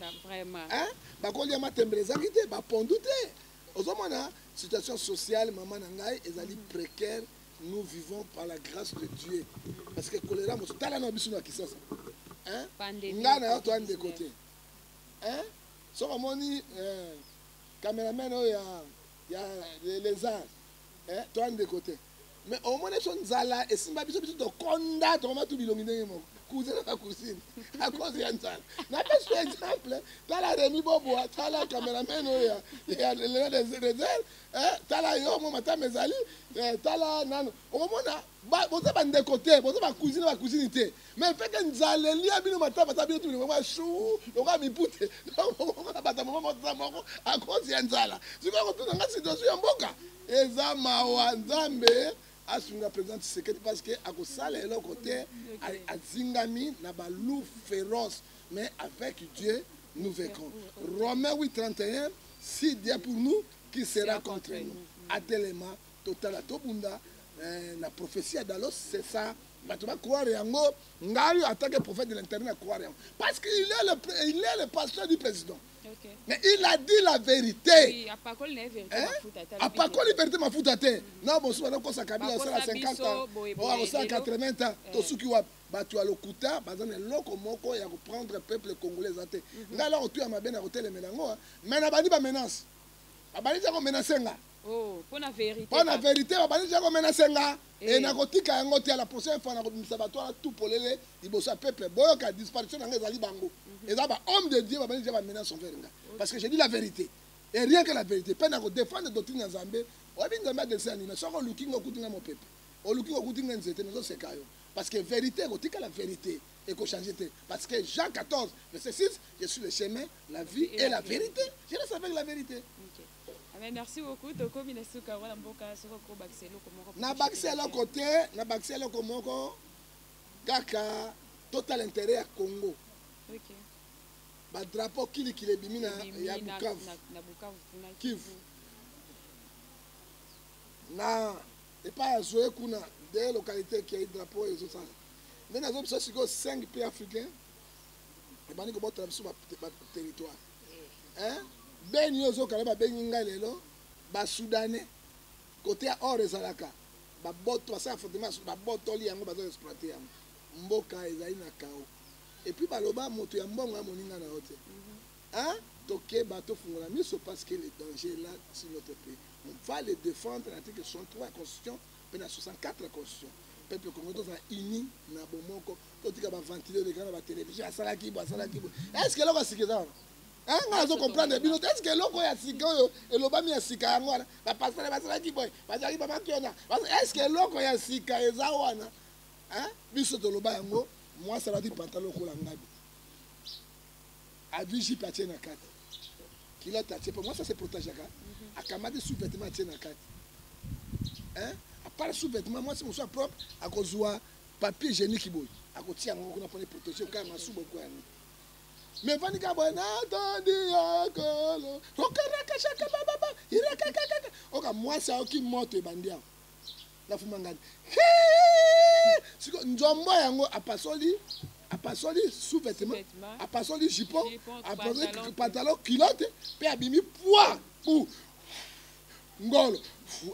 bakolia matembele ezalaki te bapondu te. Ozomona situation sociale maman na ngai ezali précaire. Nous vivons par la grâce de Dieu parce que choléra moto tala na biso na kisasa nga na yo toani de côté soki omoni caméraman oyo ya les arts toani de côté mais au moins son nzala et simba biso biso to konda to ma tu bilongi ndenge moko cousine na cousine à cause ya nzala na pesi exemple tala Remi Bobo tala cameraman oya ya les réserves tala yo mo mata mezali tala nano au moins boza bande côté boza ba cousine te mais fait que nzala lia bino mata mata bino tu bilongi chou loka mi pute na bata mama moko à cause ya nzala siko ko tuna situation ya mboka eza mawa nzambe asunga président Tshisekedi parce que à kosala le côté azingami na ba loup féroce mais avec Dieu nous vaincrons. Romains 8:31 si Dieu pour nous qui sera contre nous. Atelema total tobunda la prophétie d'Alos c'est ça. Tu vas croire yango ngari attaque prophète de l'internet croire yango parce qu'il est le pasteur du président. Okay. Mais il a dit la vérité. Oui, à pas la vérité. À pas la vérité ma foutate. Non, bon, souvent on s'accabille à 50 ans. On a 80 ans. Tout ce qui va tu as le kuta, bazan est loko moko ya reprendre le peuple congolais até. Ngala on tu a mabena hôtel melango. Mais na bani ba menace. Ba bani ja ko menacer nga. Oh, pour la vérité. Pour la vérité, ba bani ja ko menacer nga. Et na kotika yango te la prochaine fois na ko misabatoire tout polele, ibosa peuple boyo ka disparition nga ezali bango. Et là, homme de Dieu va venir menacer son frère. Parce que j'ai dit la vérité. Et rien que la vérité. Pas de défendre la doctrine en Zambie. On va bien de dessin animé. Soit on looking au coutin à mon peuple. On looking au coutin à nous c'est caillou. Parce que vérité, on dit que la vérité. Et qu'on change. Parce que Jean 14, verset 6, je suis le chemin, la vie et la vérité. Je laisse avec la vérité. Merci beaucoup. Toko Minasuka, voilà mboka soko baxelo komoko. Na baxelo côté, na baxelo komoko. Kaka total intérêt à Congo. OK. Ba drapeau kili bimina ya Bukavu na Bukavu Kivu na et pas jouer kuna des localités qui a drapeau et tout ça mais na zo siko 5 pays africains et bani ko bota sur ba territoire hein ben yo zo kala ba benga lelo ba soudanais côté or ezalaka ba boto ba sa fortement ba boto li yango ba zo exploiter mboka ezali na kao. Et puis baloba moto ya mbongo moninga na hote. Hein? Toké bateau fungola miso parce que le danger là sur notre pays. On va les défendre l'article 63 la constitution, puis la 64 la constitution. Peuple congolais est uni na bomoko. Totika ba ventiler les grands ba télévision asala kibo. Est-ce que là va sikeza? Hein? On doit comprendre bino. Est-ce que loko ya sikoyo et loba mi ya sika ngwana? Ba passer ba sala kibo. Ba jari ba makiona. Est-ce que loko ya sika eza wana? Hein? Biso to loba yango. Moi, ça va dire pantalon pour l'angabi. A vu j'y patie na carte. Qui l'a taché pour moi ça c'est protégé à kamade sous-vêtement tiens na carte. Hein? À part sous-vêtement moi c'est mon choix propre à cause de papier hygiénique qui boy. À cause tiens on a pour protéger quand même sous beaucoup ani. Mais vani ka boy na tandi akolo. Tokana ka chaka baba. Ira ka. Oka moi ça qui monte bandia. La fumangani. Siko njombo yango apasoli sous-vêtement, apasoli jupon, apasoli pantalon culotte, pe abimi poids pour ngolo.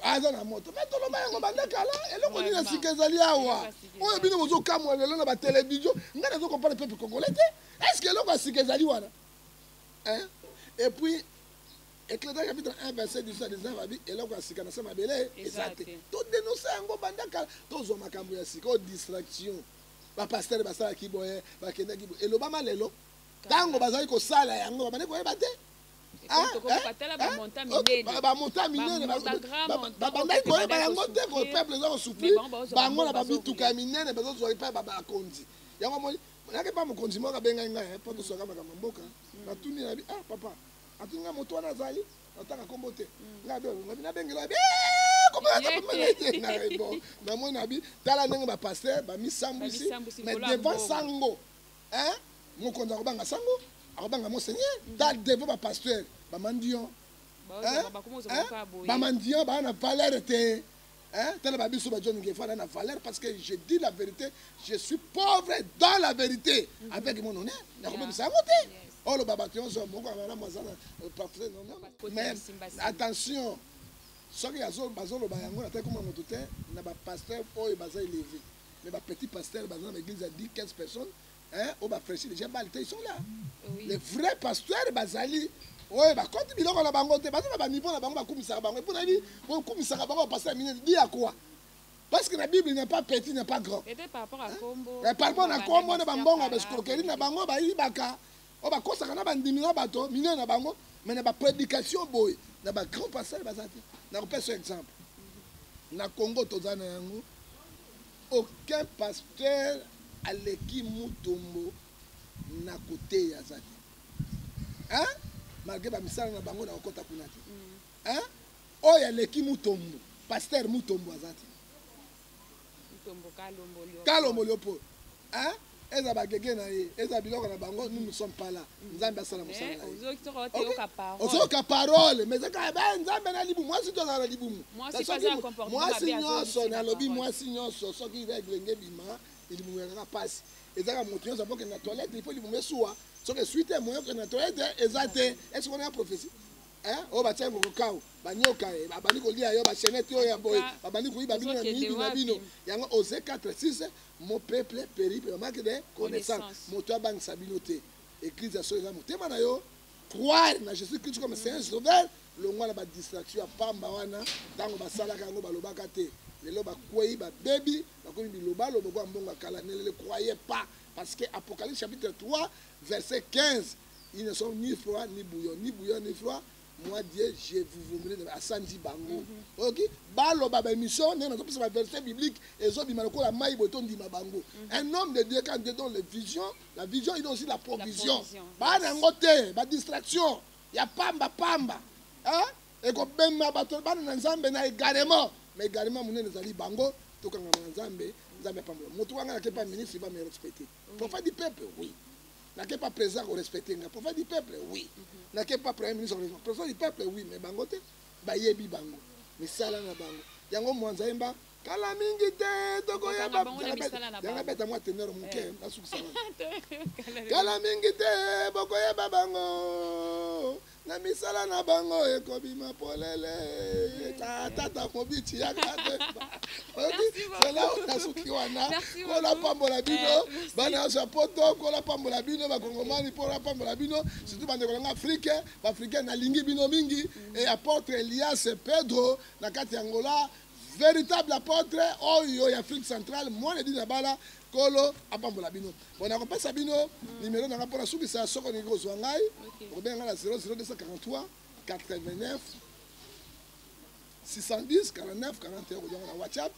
Aza na moto. Mais tout le monde yango bandaka là, eloko ni na sikezali awa. Oyo bino mozo kamwa lelo na ba télévision, ngana zo comprendre peuple congolais. Est-ce que eloko sikezali wana? Hein? Et puis Éclairage chapitre 1 verset 18 à 19 abi eloko asika na sama belé ezate to dénoncer yango bandaka to zo makambo ya sika distraction ba pasteur ba sala ki boye ba kenda ki eloba malelo tango bazali ko sala yango ba ne ko ebate ba monta minene ba bandai ko ba yango te ko peuple zo souffrir bango na ba bituka minene ba zo zo pa ba konzi yango mo nake ba mo konzi mo ka benga ngai po to soka makambo mboka na tuni na bi papa atunga moto wana zali otaka kombo te na bengela bi comment na mona bi tala ndenge ba pasteur ba misambusi mais devant sango hein mokonza ko banga sango akobanga monseigneur tal devant ba pasteur ba mandion ba mandion ba na valeur te hein tala ba biso ba John Ngefana na valeur parce que je dis la vérité, je suis pauvre dans la vérité avec mon honneur na ko bisango te. Oh le babatillon sont beaucoup à mazana parfait non mais attention ce qui a zo bazolo bayango na comme moto te na ba pasteur oyo baza élevé mais ba petit pasteur baza na église à 10-15 personnes hein au ba fraîchir déjà balité ils sont là les vrais pasteurs bazali oyo ba compte biloko na bango te baza na ba niveau na bango ba kumisa bango pour na bi bon kumisa bango pasteur minene dit à quoi Parce que la Bible n'est pas petit, n'est pas grand. Peut-être par rapport à Combo. Par rapport à Combo, na bambonga escroquerie na bango ba ibaka. O ba kosa kana bandimina bato, minyo na bango, mais na ba prédication boy, na ba grand pasteur bazati. Na ko pesa exemple. Na Congo tozana yango. Aucun pasteur aleki mutombo na côté ya zati. Hein? Malgré ba misala na bango na okota kunati. Hein? Oya leki mutombo, pasteur mutombo azati. Kalombo Léopold. Hein? Eza bagege na ye, eza biloko na bango, nous ne sommes pas là. Nzambe asala musala. Ozo ka parole, mais zaka ba nzambe na libu, moi si to na libu. Moi si nyonso na lobi, moi si nyonso soki règle ngebima, il mouera passe. Ezaka moto nyonso boke na toilette, il faut libu mesuwa. Soki suite moyo que na toilette ezate, est-ce qu'on a prophétie? Hein? Oh ba tiens ngoko kao, ba nyoka e, ba bani ko lia yo ba chenette yo ya boy, ba bani ko iba bino na mibi na bino. Yango Osée 4:6, mon peuple périt par manque de connaissance. Moto bang sabinoté. Église so eza motema na yo, croire na Jésus-Christ comme Seigneur Sauveur, le ngwa na ba distraction pamba wana, tango ba sala kango ba lobaka te. Lelo ba kwei ba baby, ba ko biloba lo boko mbonga kala ne le croyez pas parce que Apocalypse chapitre 3 verset 15, ils ne sont ni froids ni bouillants, ni bouillants ni froids. Moi Dieu, je vous voudrais à Sanji Bango. OK? Balo baba émission, non non, c'est verset biblique et zo bimana ko la maï boton di mabango. Un homme de Dieu quand Dieu donne la vision il donne aussi la provision. Ba na ngote, ba distraction, ya pamba. Hein? Et ko bemma bato ba na nzambe na également, mais également munene zali bango to kanga nzambe, nzambe pamba. Moto wanga na ke pas ministre, il va me respecter. Prophète du peuple, oui. N'a pas président au respecter nga prophète du peuple oui n'a pas premier ministre au président du peuple oui mais bangote ba yebi bango misala na bango yango mwanza yemba kala mingi te toko yeba yanga beta moi teneur muke na sukisa kala mingi te boko yeba bango na misala na bango ekobima polele tata mobiti ya kate c'est là où la suki wana ko la pambola bino bana sa poto ko la pambola bino ba kongomani pour la pambola bino surtout bande ko africain ba africain na lingi bino mingi et apôtre Elias Pedro na kati Angola véritable apôtre oyo ya Afrique centrale moi le dit na bala kolo apambola bino bon na ko pesa bino numéro na rapporta suki sa soko ni ko zwangai ko benga na 00243 89 610 49 41 ko na WhatsApp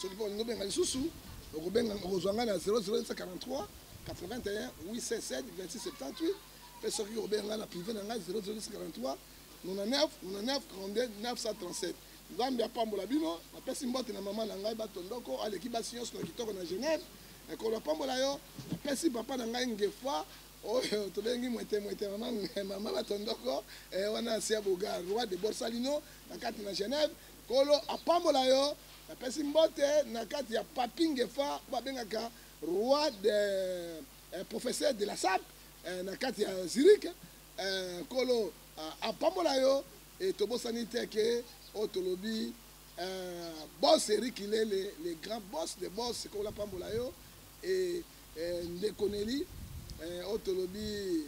soki po ngo benga lisusu ko benga ko zwangai na 00243 81 877 26 78 pe soki ko benga na privé na 00243 99 42 937 Nzambe apambola bino apesi mbote na mama na ngai batondoko aleki basi nyonso na kitoko na Genève ekolo apambola yo apesi papa na ngai ngefa oyo tobengi mwete mama batondoko wana asia boga roi de Borsalino na kati na Genève kolo apambola yo apesi mbote na kati ya papi ngefa babengaka roi de professeur de la SAP na kati ya Zurich kolo apambola yo et tobosani te ke Otolobi, boss Eric, il est les grands boss, les boss, c'est comme la Pambolayo, et Ndekoneli, Otolobi,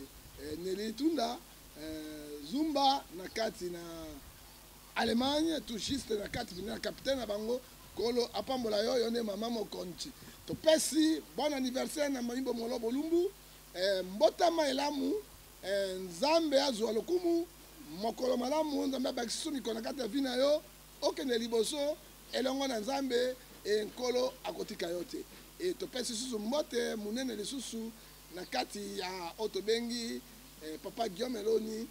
Nelly Tunda, Zumba, Nakati na Allemagne, tout juste Nakati, na capitaine à Bango, Kolo, à Pambolayo, yone maman Mokonchi. To pesi, bon anniversaire, na Mamimbo Molo Bolumbu, Mbotama Elamu, Nzambe Azualokumu, mokolo malamu nzambe bakisi mikona kati ya vina yo okende liboso elongo na nzambe nkolo akotika yo te e topesi susu mbote munene lisusu na kati ya otobengi papa Guillaume Eloni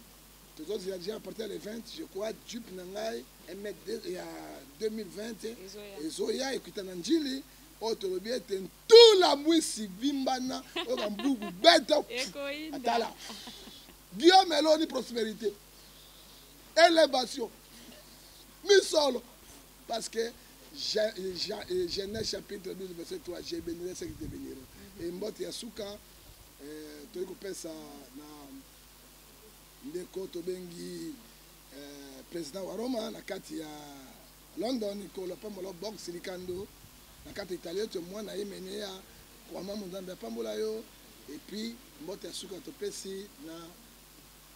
tozozi ya déjà apporté le 20 je crois jupe na ngai ya 2020 ezoya ekuta na njili otolobi ete ntula mwisi vimbana okambugu beto atala Guillaume Eloni prospérité élévation misolo parce que Genèse chapitre 12 verset 3 j'ai béni ceux qui te béniront et mbote ya suka toyi kopesa na ndeko tobengi président wa Roma na kati ya London kolo pambola box likando na kati italien to mwana yemene ya kwa mama nzambe pambola yo et puis mbote ya suka topesi na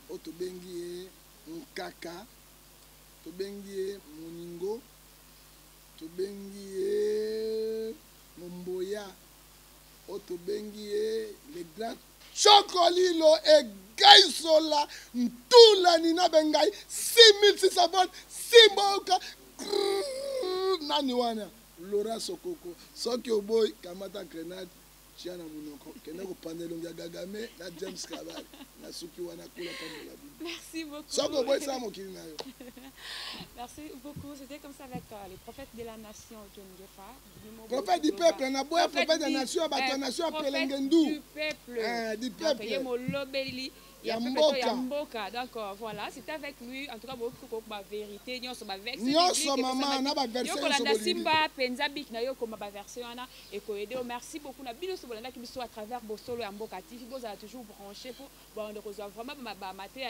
otobengi Nkaka tobengi moningo tobengi Momboya, tobengi le grand Chocolilo et Gaisola, Ntula Nina Bengai, 6600 volts, Simboka, Naniwana, Laura Sokoko, Sokyo Boy, Kamata Grenade, Chiana Munoko, Kenako Pandelonga Gagame, la James Kaval, la Sukiwana Kula Pamola. Merci beaucoup. Sokyo Boy, ça mon kilinayo. Merci beaucoup. C'était comme ça avec les prophètes de la nation, John Gefa. Prophète du peuple, on a beau prophète de la nation, la nation appelle Ngendou. Du peuple. Du peuple. Yamboka. D'accord, voilà. C'était avec lui, en tout cas, beaucoup de vérité. Nous sommes avec lui. Merci beaucoup. À travers Bosolo et Mboka TV, vous avez toujours branché pour recevoir vraiment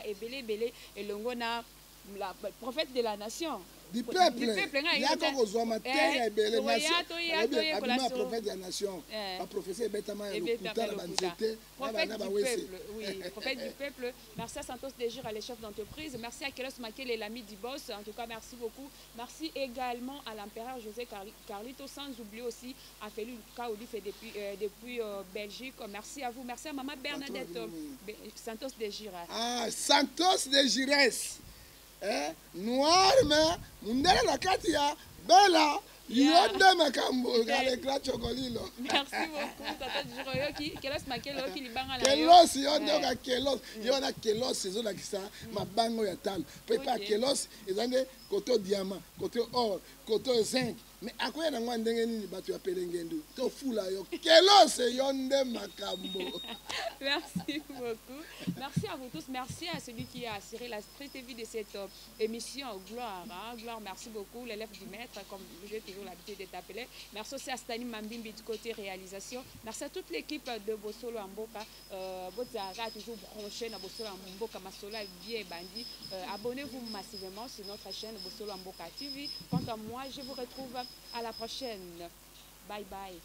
et belé et l'ongona. La prophète de la nation. Du peuple. Il y a comme aux hommes, terre et belle nation. Le prophète de la nation. Le professeur Betama et le prophète du peuple. Oui, prophète du peuple. Merci à Santos Dégir, les chefs d'entreprise. Merci à Kelos Makel et l'ami du boss. En tout cas, merci beaucoup. Merci également à l'empereur José Carlito, sans oublier aussi à Félix Kaouli fait depuis Belgique. Merci à vous. Merci à Maman Bernadette Santos Dégir. Ah, Santos Dégires. Noir, mais Mundela la Katia, Bella, Yonde Makambo, le grand Chocolilo. Merci beaucoup, Tata Jiroyo qui Kelos Makelo qui libanga la. Kelos, Yonde Kelos, Yonde Kelos, c'est ça qui ça, ma bango ya tal. Prépare Kelos, ils ont des côté diamant, côté or, côté zinc. Mais à quoi il y a des gens qui appellent Ngendu? To fula yo. Kelos, Yonde Makambo. Merci beaucoup. Merci à vous tous. Merci à celui qui a assuré la street TV de cette émission. Gloire, hein? Gloire, merci beaucoup. L'élève du maître, comme j'ai toujours l'habitude de t'appeler. Merci aussi à Stani Mambimbi du côté réalisation. Merci à toute l'équipe de Bosolo Mboka. Bozara toujours branché dans Bosolo Mboka. Masola bien bandit. Abonnez-vous massivement sur notre chaîne Bosolo Mboka TV. Quant à moi, je vous retrouve à la prochaine. Bye bye.